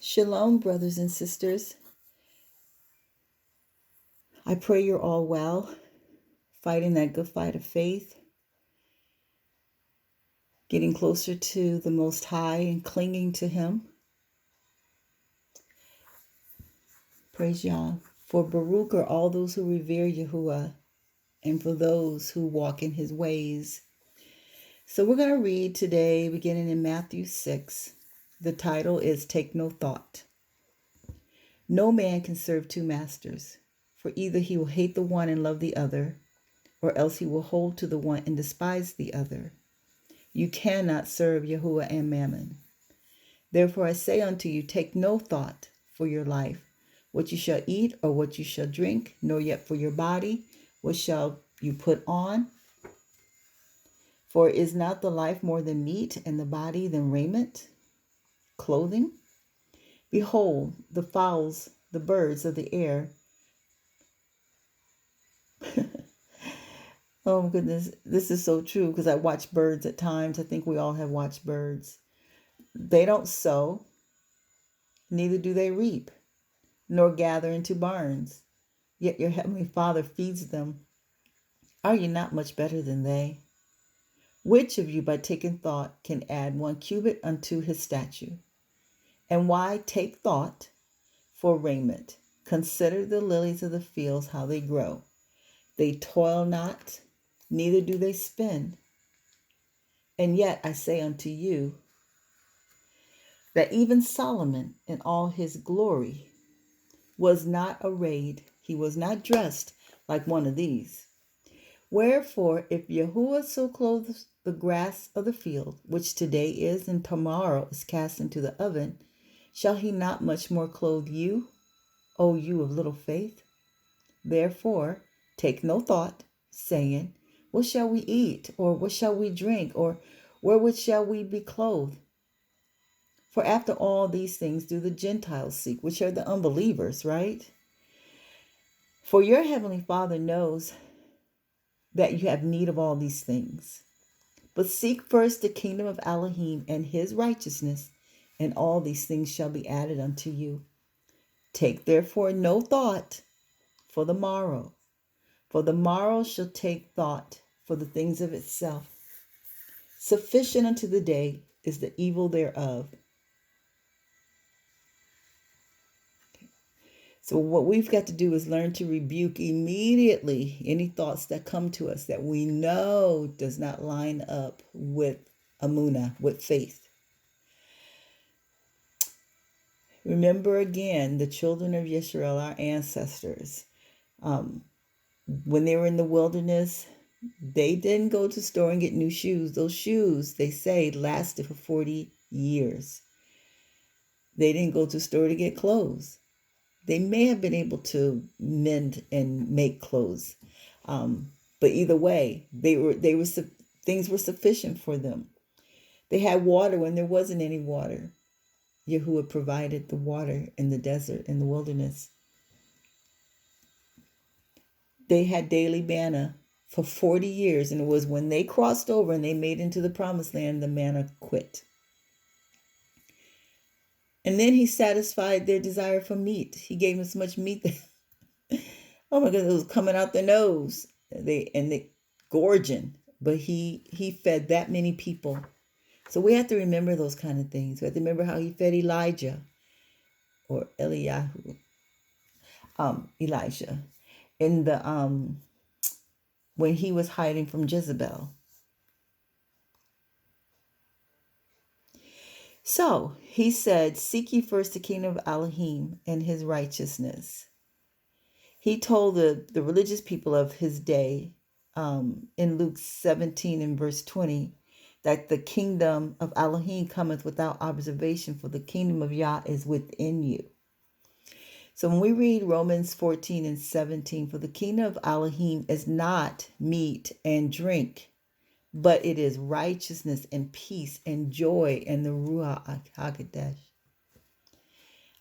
Shalom, brothers and sisters. I pray you're all well, fighting that good fight of faith, getting closer to the Most High and clinging to Him. Praise Yah. For Baruch are all those who revere Yahuwah, and for those who walk in His ways. So we're going to read today, beginning in Matthew 6. The title is Take No Thought. No man can serve two masters, for either he will hate the one and love the other, or else he will hold to the one and despise the other. You cannot serve Yahuwah and Mammon. Therefore I say unto you, take no thought for your life, what you shall eat or what you shall drink, nor yet for your body, what shall you put on? For is not the life more than meat, and the body than raiment, clothing? Behold, the fowls, the birds of the air. Oh, goodness, this is so true because I watch birds at times. I think we all have watched birds. They don't sow, neither do they reap, nor gather into barns, yet your heavenly Father feeds them. Are you not much better than they? Which of you by taking thought can add 1 cubit unto his stature? And why take thought for raiment? Consider the lilies of the fields, how they grow. They toil not, neither do they spin. And yet I say unto you, that even Solomon in all his glory was not arrayed, he was not dressed like one of these. Wherefore, if Yahuwah so clothes the grass of the field, which today is and tomorrow is cast into the oven, shall he not much more clothe you, O you of little faith? Therefore, take no thought, saying, what shall we eat, or what shall we drink, or wherewith shall we be clothed? For after all these things do the Gentiles seek, which are the unbelievers, right? For your heavenly Father knows that you have need of all these things. But seek first the kingdom of Elohim and his righteousness, and all these things shall be added unto you. Take therefore no thought for the morrow shall take thought for the things of itself. Sufficient unto the day is the evil thereof. So what we've got to do is learn to rebuke immediately any thoughts that come to us that we know does not line up with Amunah, with faith. Remember again, the children of Yisrael, our ancestors, when they were in the wilderness, they didn't go to the store and get new shoes. Those shoes, they say, lasted for 40 years. They didn't go to the store to get clothes. They may have been able to mend and make clothes, but either way, things were sufficient for them. They had water when there wasn't any water. Yahuwah provided the water in the desert, in the wilderness. They had daily manna for 40 years, and it was when they crossed over and they made into the promised land, the manna quit. And then he satisfied their desire for meat. He gave them so much meat that, oh my goodness, it was coming out their nose. They gorging, but he fed that many people. So we have to remember those kind of things. We have to remember how he fed Elijah, or Elijah, in the when he was hiding from Jezebel. So he said, seek ye first the kingdom of Elohim and his righteousness. He told the religious people of his day, in Luke 17 and verse 20, that the kingdom of Elohim cometh without observation, for the kingdom of Yah is within you. So when we read Romans 14 and 17, for the kingdom of Elohim is not meat and drink, but it is righteousness and peace and joy in the Ruach HaKodesh.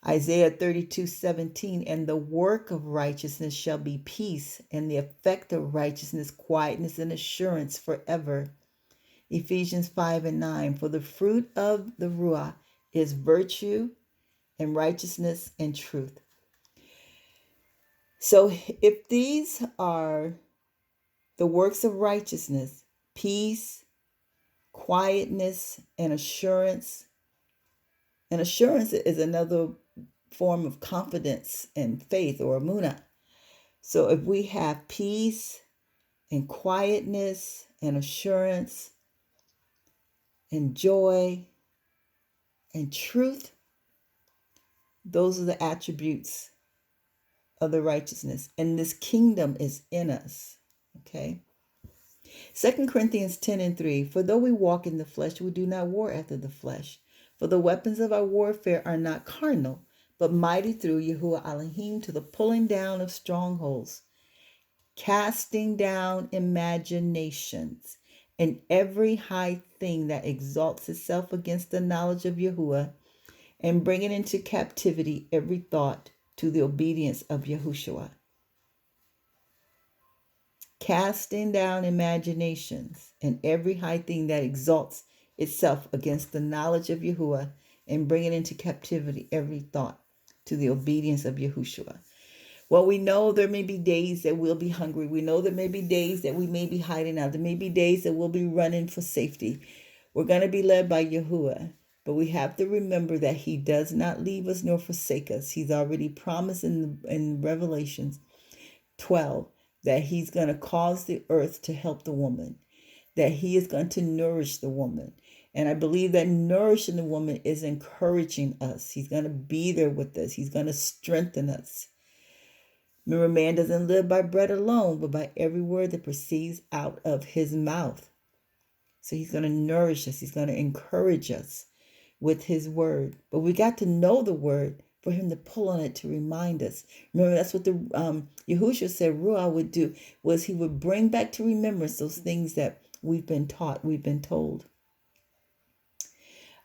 Isaiah 32:17, and the work of righteousness shall be peace, and the effect of righteousness, quietness and assurance forever. Ephesians 5 and 9, for the fruit of the Ruach is virtue and righteousness and truth. So if these are the works of righteousness, peace, quietness, and assurance is another form of confidence and faith, or amuna. So if we have peace and quietness and assurance and joy and truth, those are the attributes of the righteousness. And this kingdom is in us. Okay. 2 Corinthians 10:3, for though we walk in the flesh, we do not war after the flesh. For the weapons of our warfare are not carnal, but mighty through Yahuwah Elohim to the pulling down of strongholds, casting down imaginations, and every high thing that exalts itself against the knowledge of Yahuwah, and bringing into captivity every thought to the obedience of Yahushua. Casting down imaginations and every high thing that exalts itself against the knowledge of Yahuwah, and bringing into captivity every thought to the obedience of Yahushua. Well, we know there may be days that we'll be hungry. We know there may be days that we may be hiding out. There may be days that we'll be running for safety. We're going to be led by Yahuwah. But we have to remember that he does not leave us nor forsake us. He's already promised in Revelations 12 that he's going to cause the earth to help the woman, that he is going to nourish the woman. And I believe that nourishing the woman is encouraging us. He's going to be there with us. He's going to strengthen us. Remember, man doesn't live by bread alone, but by every word that proceeds out of his mouth. So he's going to nourish us. He's going to encourage us with his word. But we got to know the word for him to pull on it to remind us. Remember, that's what the Yahushua said Ruah would do, was he would bring back to remembrance those things that we've been taught, we've been told.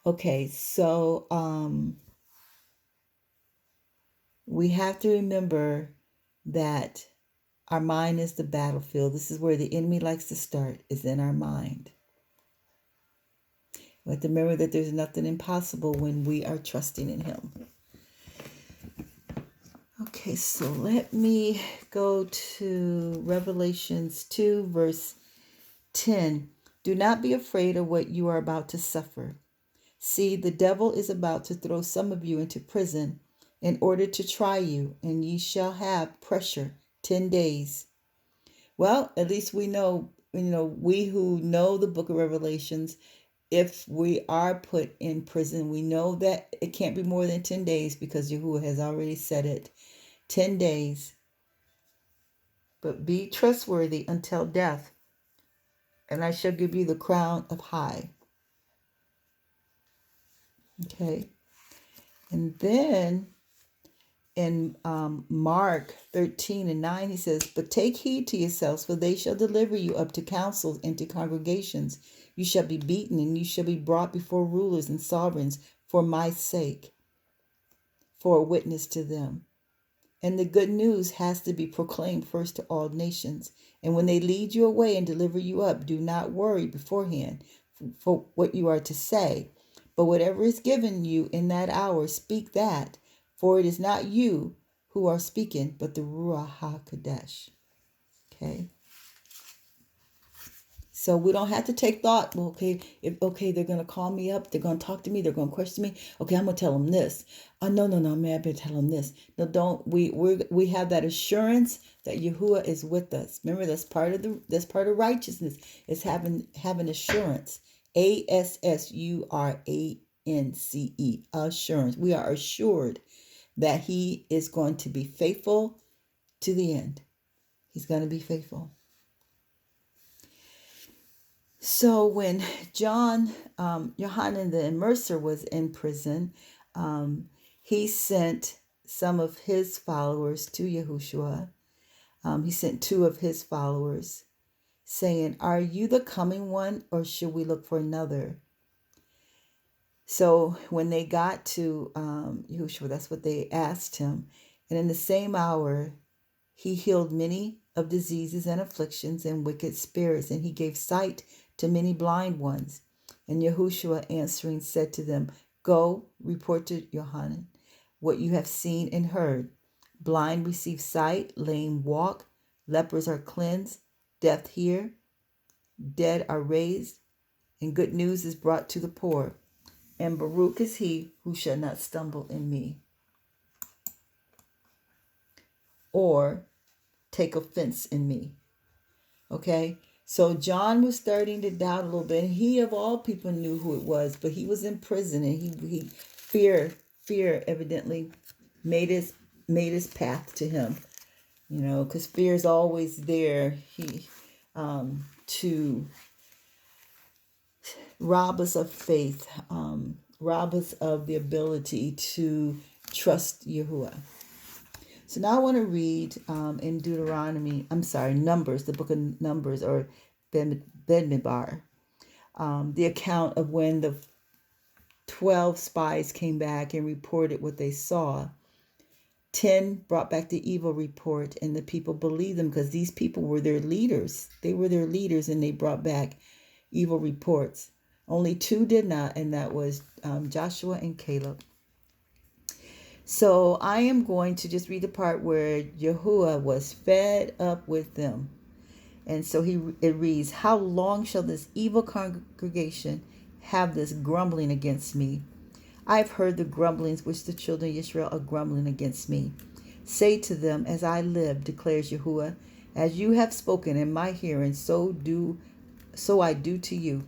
Okay, so we have to remember that our mind is the battlefield. This is where the enemy likes to start, is in our mind. We have to remember that there's nothing impossible when we are trusting in him. Okay, so let me go to Revelations 2, verse 10. Do not be afraid of what you are about to suffer. See, the devil is about to throw some of you into prison in order to try you, and ye shall have pressure 10 days. Well, at least we know, we who know the book of Revelations, if we are put in prison, we know that it can't be more than 10 days because Yahuwah has already said it. 10 days. But be trustworthy until death, and I shall give you the crown of high. Okay. And then in Mark 13:9, he says, but take heed to yourselves, for they shall deliver you up to councils and to congregations. You shall be beaten, and you shall be brought before rulers and sovereigns for my sake, for a witness to them. And the good news has to be proclaimed first to all nations. And when they lead you away and deliver you up, do not worry beforehand for what you are to say. But whatever is given you in that hour, speak that. For it is not you who are speaking, but the Ruach HaKodesh. Okay? So we don't have to take thought, well, they're going to call me up, they're going to talk to me, they're going to question me. Okay, I'm going to tell them this. No, man, I better tell them this. No, don't. We have that assurance that Yahuwah is with us. Remember, that's part of righteousness, is having assurance. ASSURANCE, assurance. We are assured that he is going to be faithful to the end. He's going to be faithful. So when Yohanan the Immerser was in prison, he sent some of his followers to Yahushua. He sent 2 of his followers saying, are you the coming one, or should we look for another? So when they got to Yahushua, that's what they asked him. And in the same hour, he healed many of diseases and afflictions and wicked spirits, and he gave sight to many blind ones. And Yahushua answering said to them, go, report to Yohanan what you have seen and heard. Blind receive sight, lame walk, lepers are cleansed, deaf hear, dead are raised, and good news is brought to the poor. And Baruch is he who shall not stumble in me, or take offense in me. Okay? So John was starting to doubt a little bit. He of all people knew who it was, but he was in prison, and he fear evidently made his path to him. Because fear is always there. To rob us of faith, rob us of the ability to trust Yahuwah. So now I want to read in Numbers, the book of Numbers, or Bamidbar, the account of when the 12 spies came back and reported what they saw. 10 brought back the evil report, and the people believed them because these people were their leaders. They were their leaders, and they brought back evil reports. Only 2 did not, and that was Joshua and Caleb. So I am going to just read the part where Yahuwah was fed up with them. And so it reads, "How long shall this evil congregation have this grumbling against me? I've heard the grumblings which the children of Israel are grumbling against me. Say to them, as I live, declares Yahuwah, as you have spoken in my hearing, so I do to you.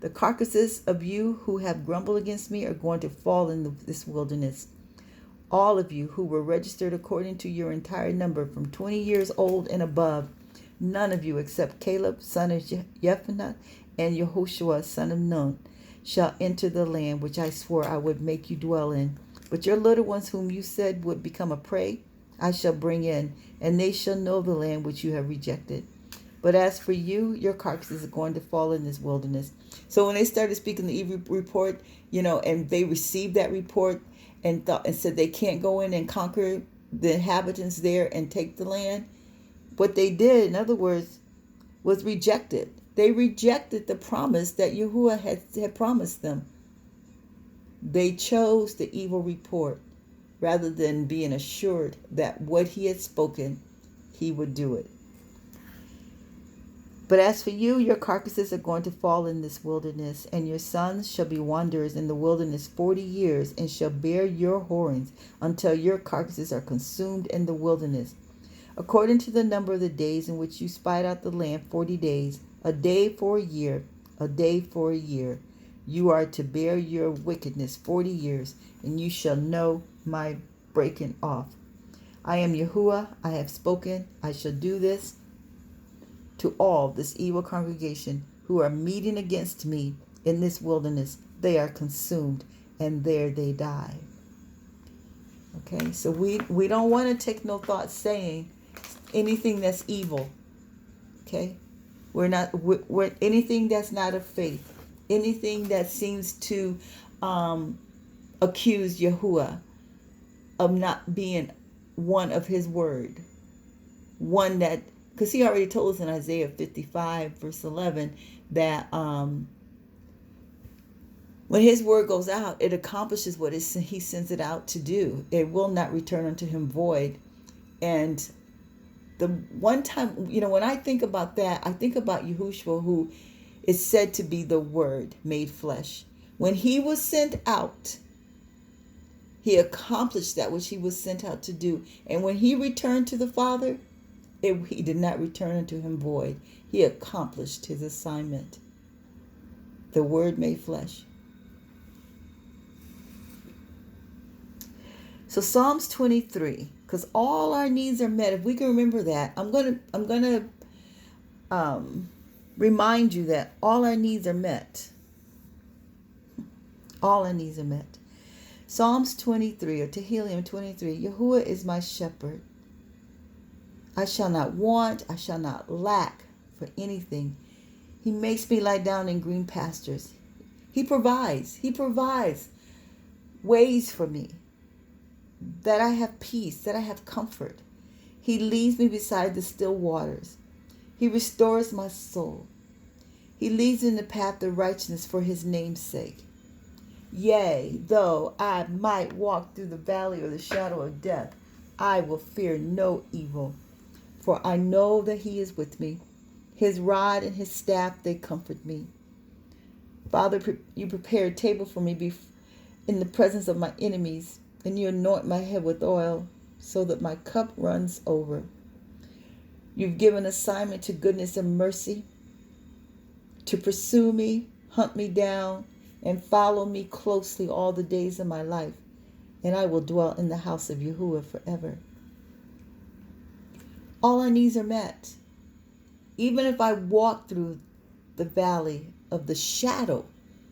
The carcasses of you who have grumbled against me are going to fall in this wilderness. All of you who were registered according to your entire number from 20 years old and above, none of you except Caleb, son of Jephunneh, and Yehoshua, son of Nun, shall enter the land which I swore I would make you dwell in. But your little ones whom you said would become a prey, I shall bring in, and they shall know the land which you have rejected. But as for you, your carcasses are going to fall in this wilderness." So when they started speaking the evil report, and they received that report and said they can't go in and conquer the inhabitants there and take the land, what they did, in other words, was rejected. They rejected the promise that Yahuwah had promised them. They chose the evil report rather than being assured that what he had spoken, he would do it. "But as for you, your carcasses are going to fall in this wilderness, and your sons shall be wanderers in the wilderness 40 years, and shall bear your horns until your carcasses are consumed in the wilderness. According to the number of the days in which you spied out the land, 40 days, a day for a year, a day for a year. You are to bear your wickedness 40 years, and you shall know my breaking off. I am Yahuwah, I have spoken, I shall do this to all this evil congregation who are meeting against me in this wilderness. They are consumed, and there they die." Okay, so we don't want to take no thought saying anything that's evil. Okay, we're anything that's not of faith, anything that seems to accuse Yahuwah of not being one of his word, one that, because he already told us in Isaiah 55 verse 11 that when his word goes out, it accomplishes what he sends it out to do. It will not return unto him void. And the one time, when I think about that, I think about Yahushua, who is said to be the Word made flesh. When he was sent out, he accomplished that which he was sent out to do. And when he returned to the Father, he did not return unto him void. He accomplished his assignment. The Word made flesh. So Psalms 23, because all our needs are met. If we can remember that, I'm gonna remind you that all our needs are met. All our needs are met. Psalms 23, or Tehillim 23. Yahuwah is my shepherd. I shall not want, I shall not lack for anything. He makes me lie down in green pastures. He provides ways for me, that I have peace, that I have comfort. He leads me beside the still waters. He restores my soul. He leads me in the path of righteousness for his name's sake. Yea, though I might walk through the valley of the shadow of death, I will fear no evil, for I know that he is with me. His rod and his staff, they comfort me. Father, you prepare a table for me in the presence of my enemies, and you anoint my head with oil, so that my cup runs over. You've given assignment to goodness and mercy to pursue me, hunt me down, and follow me closely all the days of my life, and I will dwell in the house of Yahuwah forever. All our needs are met. Even if I walk through the valley of the shadow,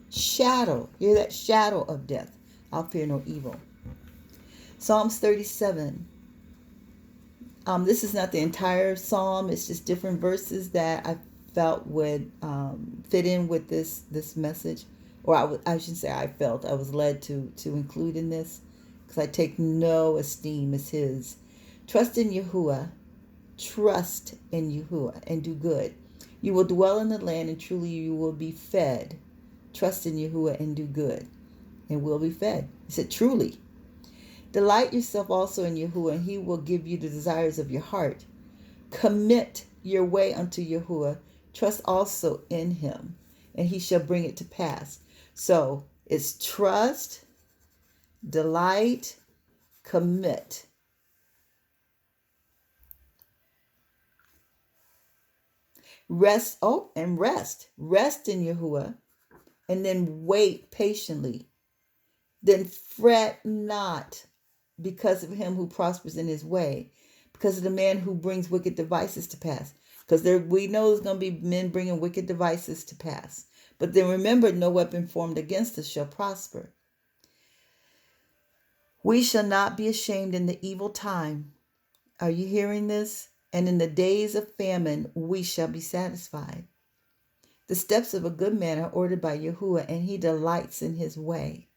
hear that, shadow of death, I'll fear no evil. Psalms 37. This is not the entire psalm. It's just different verses that I felt would fit in with this message. Or I shouldn't say I felt. I was led to include in this, because I take no esteem as his. Trust in Yahuwah. Trust in Yahuwah and do good. You will dwell in the land, and truly you will be fed. Trust in Yahuwah and do good, and will be fed. He said, truly. Delight yourself also in Yahuwah, and he will give you the desires of your heart. Commit your way unto Yahuwah. Trust also in him, and he shall bring it to pass. So it's trust, delight, commit. Rest, Rest in Yahuwah, and then wait patiently. Then fret not because of him who prospers in his way, because of the man who brings wicked devices to pass. Because we know there's going to be men bringing wicked devices to pass. But then remember, no weapon formed against us shall prosper. We shall not be ashamed in the evil time. Are you hearing this? And in the days of famine, we shall be satisfied. The steps of a good man are ordered by Yahuwah, and he delights in his way.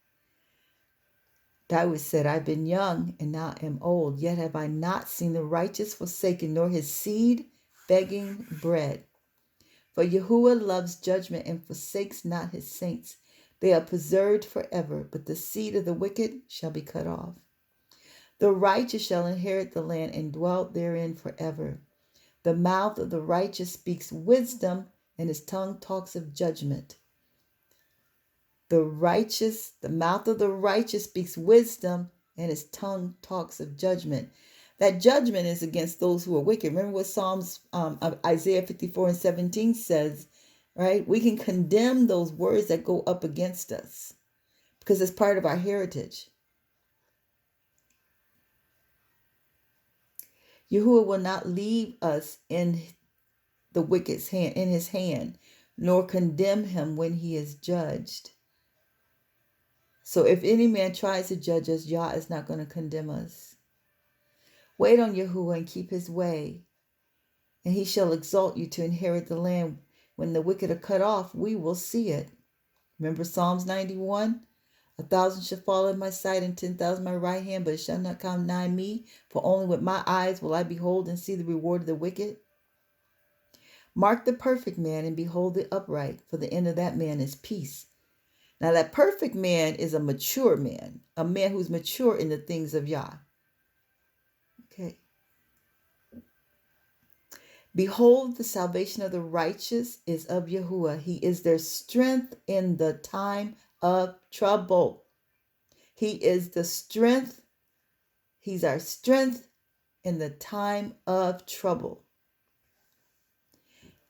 David said, I've been young and now am old, yet have I not seen the righteous forsaken, nor his seed begging bread. For Yahuwah loves judgment and forsakes not his saints. They are preserved forever, but the seed of the wicked shall be cut off. The righteous shall inherit the land and dwell therein forever. The mouth of the righteous speaks wisdom, and his tongue talks of judgment. The mouth of the righteous speaks wisdom, and his tongue talks of judgment. That judgment is against those who are wicked. Remember what Psalms, Isaiah 54:17 says, right? We can condemn those words that go up against us because it's part of our heritage. Yahuwah will not leave us in the wicked's hand, in his hand, nor condemn him when he is judged. So if any man tries to judge us, Yah is not going to condemn us. Wait on Yahuwah and keep his way, and he shall exalt you to inherit the land. When the wicked are cut off, we will see it. Remember Psalms 91? 1,000 shall fall at my side and 10,000 at my right hand, but it shall not come nigh me. For only with my eyes will I behold and see the reward of the wicked. Mark the perfect man and behold the upright, for the end of that man is peace. Now that perfect man is a mature man, a man who's mature in the things of Yah. Okay. Behold, the salvation of the righteous is of Yahuwah. He is their strength in the time of trouble. He is the strength. He's our strength in the time of trouble.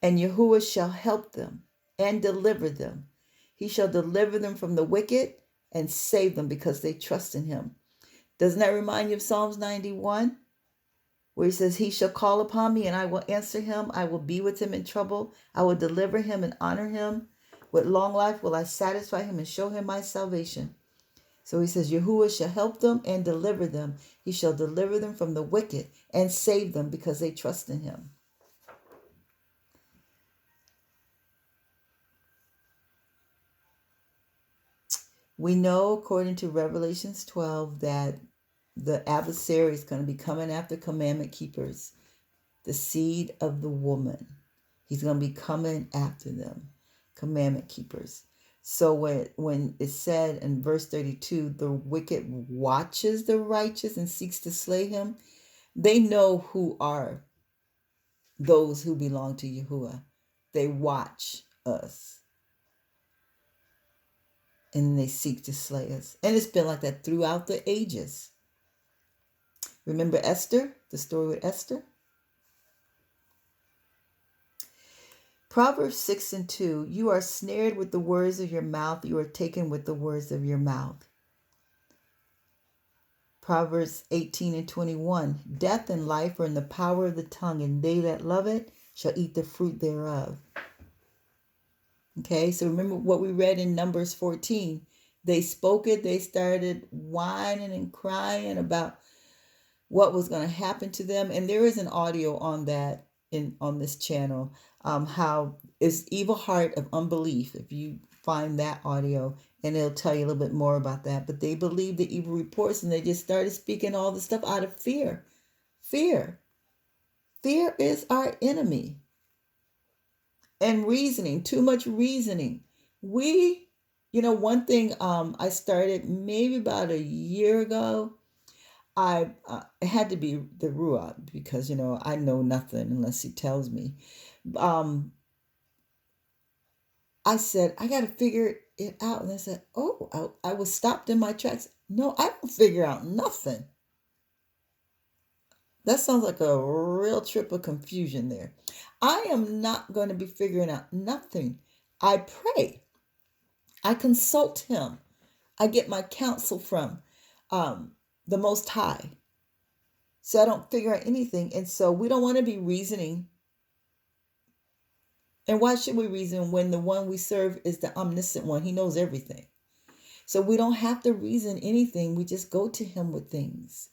And Yahuwah shall help them and deliver them. He shall deliver them from the wicked and save them because they trust in him. Doesn't that remind you of Psalms 91? Where he says, he shall call upon me and I will answer him. I will be with him in trouble. I will deliver him and honor him. With long life will I satisfy him and show him my salvation. So he says, Yahuwah shall help them and deliver them. He shall deliver them from the wicked and save them because they trust in him. We know, according to Revelations 12, that the adversary is going to be coming after commandment keepers, the seed of the woman. He's going to be coming after them, commandment keepers. So when it said in verse 32, the wicked watches the righteous and seeks to slay him, they know who are those who belong to Yahuwah. They watch us and they seek to slay us. And it's been like that throughout the ages. Remember Esther, the story with Esther? Proverbs 6:2, you are snared with the words of your mouth. You are taken with the words of your mouth. Proverbs 18:21, death and life are in the power of the tongue, and they that love it shall eat the fruit thereof. Okay, so remember what we read in Numbers 14. They spoke it, they started whining and crying about what was going to happen to them. And there is an audio on that on this channel, how is evil heart of unbelief. If you find that audio, and it'll tell you a little bit more about that. But they believed the evil reports, and they just started speaking all the stuff out of fear. Fear is our enemy. And reasoning, too much reasoning. One thing I started maybe about a year ago. It had to be the Ruach, because I know nothing unless he tells me. I said I got to figure it out, and I said, "Oh, I was stopped in my tracks." No, I don't figure out nothing. That sounds like a real trip of confusion there. I am not going to be figuring out nothing. I pray. I consult him. I get my counsel from the Most High. So I don't figure out anything. And so we don't want to be reasoning. And why should we reason when the one we serve is the omniscient one? He knows everything. So we don't have to reason anything. We just go to him with things.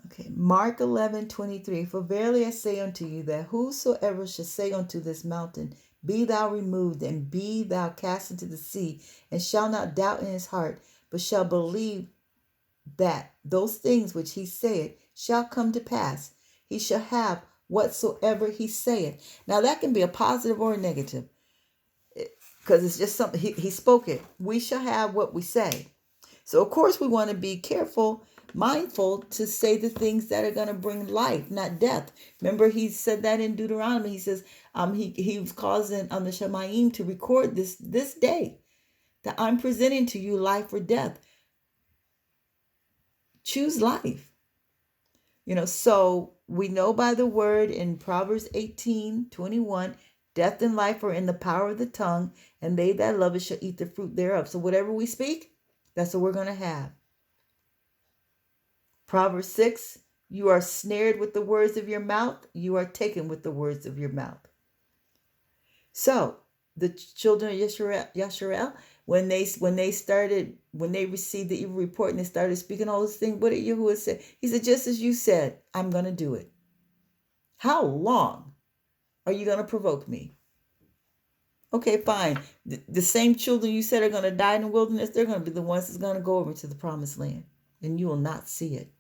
Okay, Mark 11:23. For verily I say unto you that whosoever shall say unto this mountain, be thou removed, and be thou cast into the sea, and shall not doubt in his heart, but shall believe that those things which he saith shall come to pass, he shall have whatsoever he saith. Now that can be a positive or a negative, because it's just something he spoke it. We shall have what we say. So of course we want to be careful, mindful to say the things that are going to bring life, not death. Remember, he said that in Deuteronomy. He says he was causing the Shemaim to record this day, that I'm presenting to you life or death. Choose life. So we know by the word in Proverbs 18:21, death and life are in the power of the tongue, and they that love it shall eat the fruit thereof. So whatever we speak, that's what we're going to have. Proverbs 6, you are snared with the words of your mouth. You are taken with the words of your mouth. So the children of Yasharel, when they received the evil report and they started speaking all those things, what did Yahuwah say? He said, just as you said, I'm going to do it. How long are you going to provoke me? Okay, fine. The same children you said are going to die in the wilderness, they're going to be the ones that's going to go over to the promised land, and you will not see it.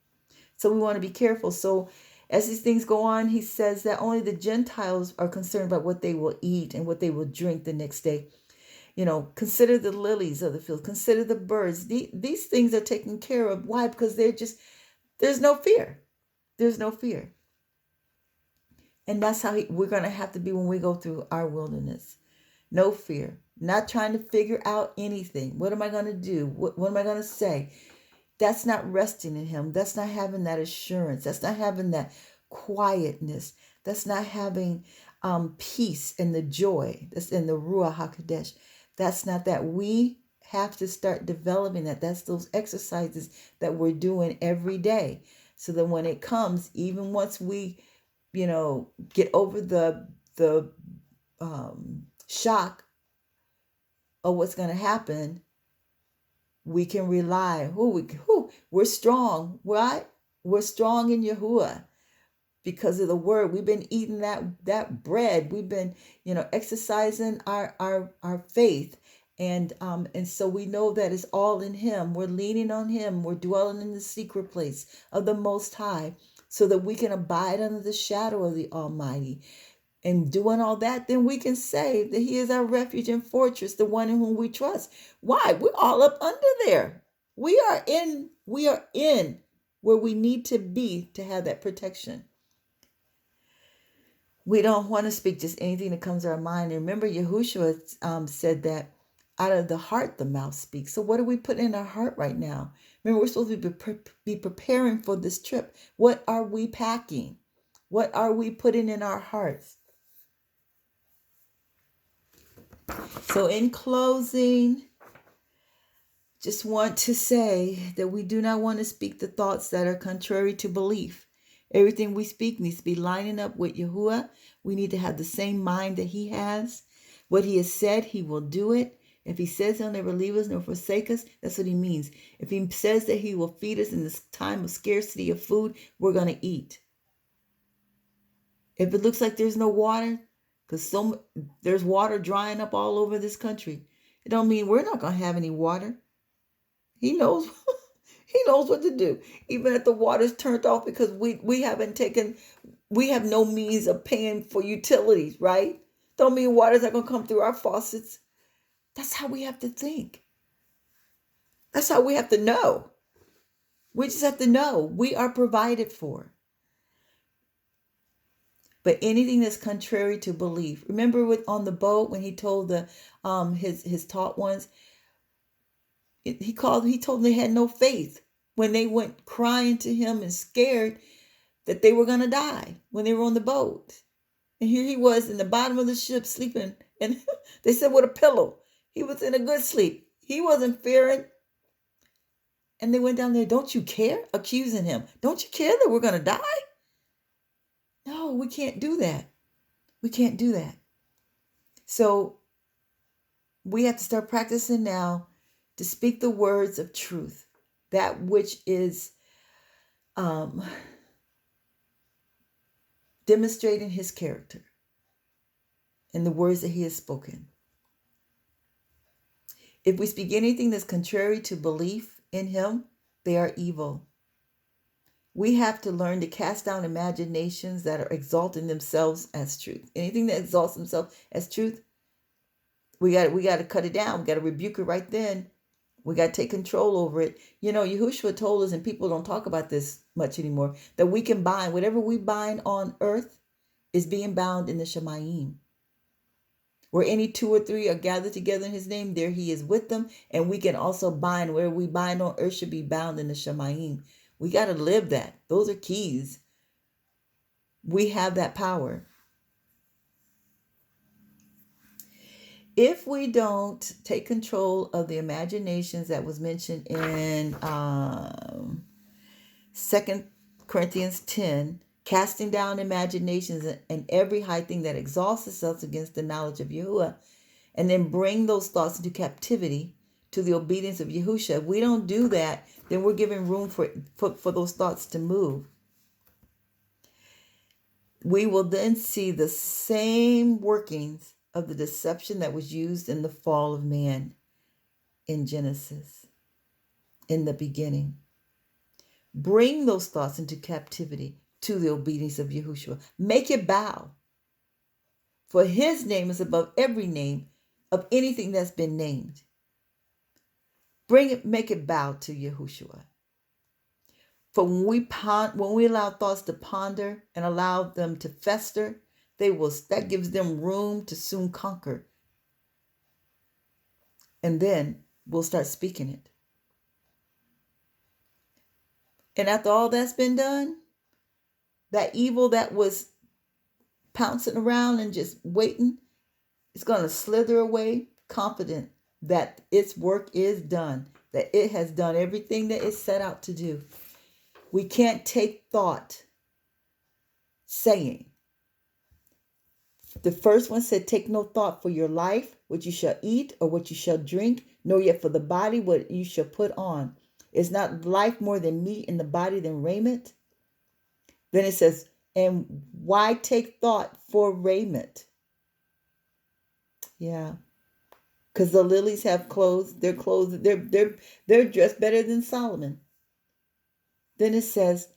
So we want to be careful. So as these things go on, he says that only the Gentiles are concerned about what they will eat and what they will drink the next day. Consider the lilies of the field. Consider the birds. These things are taken care of. Why? Because there's no fear. There's no fear. And that's how we're going to have to be when we go through our wilderness. No fear. Not trying to figure out anything. What am I going to do? What am I going to say? That's not resting in him. That's not having that assurance. That's not having that quietness. That's not having peace and the joy that's in the Ruach HaKodesh. That's not that. We have to start developing that. That's those exercises that we're doing every day. So that when it comes, even once we, get over the shock of what's going to happen, we can rely. We're strong. Why? We're strong in Yahuwah because of the word. We've been eating that bread. We've been, exercising our faith. And so we know that it's all in him. We're leaning on him. We're dwelling in the secret place of the Most High so that we can abide under the shadow of the Almighty. and doing all that, then we can say that he is our refuge and fortress, the one in whom we trust. Why? We're all up under there. We are in where we need to be to have that protection. We don't want to speak just anything that comes to our mind. And remember, Yahushua said that out of the heart, the mouth speaks. So what are we putting in our heart right now? Remember, we're supposed to be preparing for this trip. What are we packing? What are we putting in our hearts? So in closing, just want to say that we do not want to speak the thoughts that are contrary to belief. Everything we speak needs to be lining up with Yahuwah. We need to have the same mind that he has. What he has said, he will do it. If he says he'll never leave us nor forsake us, that's what he means. If he says that he will feed us in this time of scarcity of food, we're going to eat. If it looks like there's no water, because there's water drying up all over this country, it don't mean we're not going to have any water. He knows. He knows what to do. Even if the water's turned off because we have no means of paying for utilities, right? Don't mean water's not going to come through our faucets. That's how we have to think. That's how we have to know. We just have to know we are provided for. But anything that's contrary to belief. Remember on the boat when he told his taught ones, he told them they had no faith when they went crying to him and scared that they were going to die when they were on the boat. And here he was in the bottom of the ship sleeping. And they said with a pillow. He was in a good sleep. He wasn't fearing. And they went down there, don't you care? Accusing him. Don't you care that we're going to die? No, we can't do that. We can't do that. So we have to start practicing now to speak the words of truth. That which is demonstrating his character and the words that he has spoken. If we speak anything that's contrary to belief in him, they are evil. We have to learn to cast down imaginations that are exalting themselves as truth. Anything that exalts themselves as truth, we got to cut it down. We got to rebuke it right then. We got to take control over it. You know, Yahushua told us, and people don't talk about this much anymore, that we can bind whatever we bind on earth is being bound in the Shemayim. Where any 2 or 3 are gathered together in his name, there he is with them. And we can also bind where we bind on earth should be bound in the Shemayim. We got to live that. Those are keys. We have that power. If we don't take control of the imaginations that was mentioned in 2 Corinthians 10, casting down imaginations and every high thing that exalts itself against the knowledge of Yahuwah, and then bring those thoughts into captivity to the obedience of Yahushua. If we don't do that, then we're giving room for those thoughts to move. We will then see the same workings of the deception that was used in the fall of man in Genesis, in the beginning. Bring those thoughts into captivity to the obedience of Yahushua. Make it bow. For his name is above every name of anything that's been named. Make it bow to Yahushua. For when we allow thoughts to ponder and allow them to fester, that gives them room to soon conquer. And then we'll start speaking it. And after all that's been done, that evil that was pouncing around and just waiting, it's going to slither away, confident that its work is done, that it has done everything that it set out to do. We can't take thought saying. The first one said, take no thought for your life, what you shall eat or what you shall drink, nor yet for the body, what you shall put on. Is not life more than meat and the body than raiment? Then it says, and why take thought for raiment? Yeah. Because the lilies have clothes. They're dressed better than Solomon. Then it says,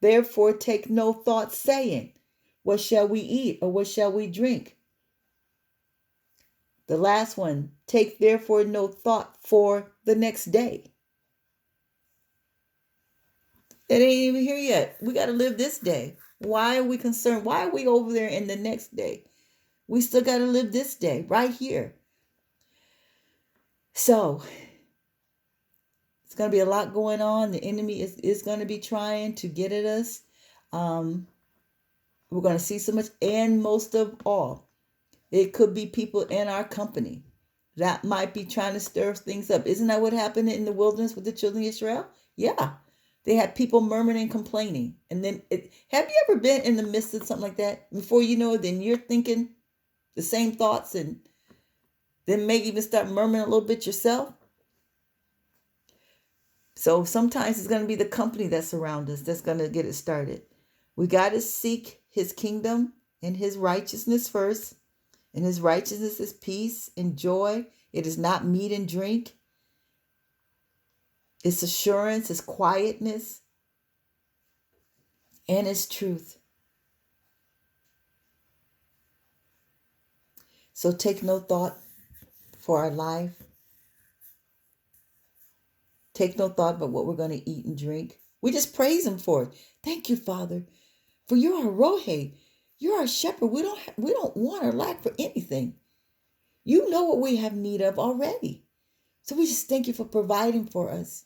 therefore take no thought saying, What shall we eat, or what shall we drink? The last one, take therefore no thought for the next day. It ain't even here yet. We got to live this day. Why are we concerned? Why are we over there in the next day? We still got to live this day right here. So it's going to be a lot going on. The enemy is going to be trying to get at us. We're going to see so much. And most of all, it could be people in our company that might be trying to stir things up. Isn't that what happened in the wilderness with the children of Israel? Yeah. They had people murmuring and complaining. And then, have you ever been in the midst of something like that? Before you know it, then you're thinking the same thoughts and then may even start murmuring a little bit yourself. So sometimes it's going to be the company that's around us that's going to get it started. We got to seek his kingdom and his righteousness first. And his righteousness is peace and joy. It is not meat and drink. It's assurance, it's quietness, and it's truth. So take no thought for our life. Take no thought about what we're going to eat and drink. We just praise him for it. Thank you, Father, for you're our Rohe. You're our shepherd. We don't want or lack for anything. You know what we have need of already. So we just thank you for providing for us.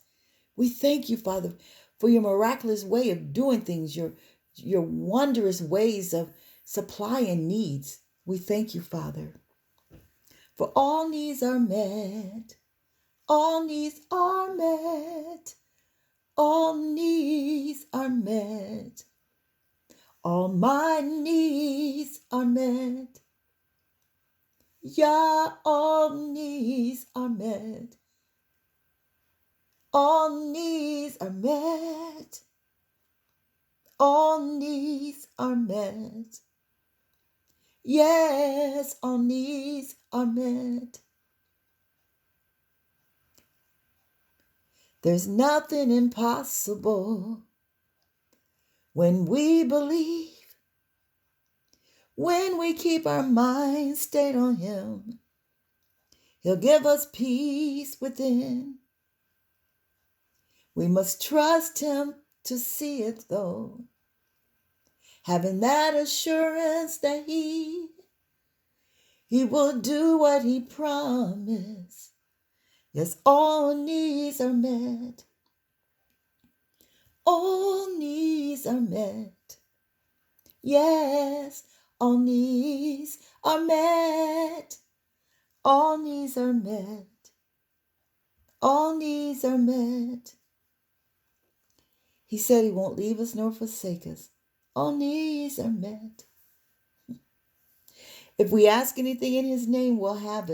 We thank you, Father, for your miraculous way of doing things, your wondrous ways of supplying needs. We thank you, Father, for all needs are met. All needs are met. All needs are met. All my needs are met. Yeah, all needs are met. All needs are met. All needs are met. Yes, all needs are met. There's nothing impossible when we believe, when we keep our minds stayed on him. He'll give us peace within. We must trust him to see it though, having that assurance that he will do what he promised. Yes, all needs are met. All needs are met. Yes, all needs are met. All needs are met. All needs are met. He said he won't leave us nor forsake us. All needs are met. If we ask anything in his name, we'll have it.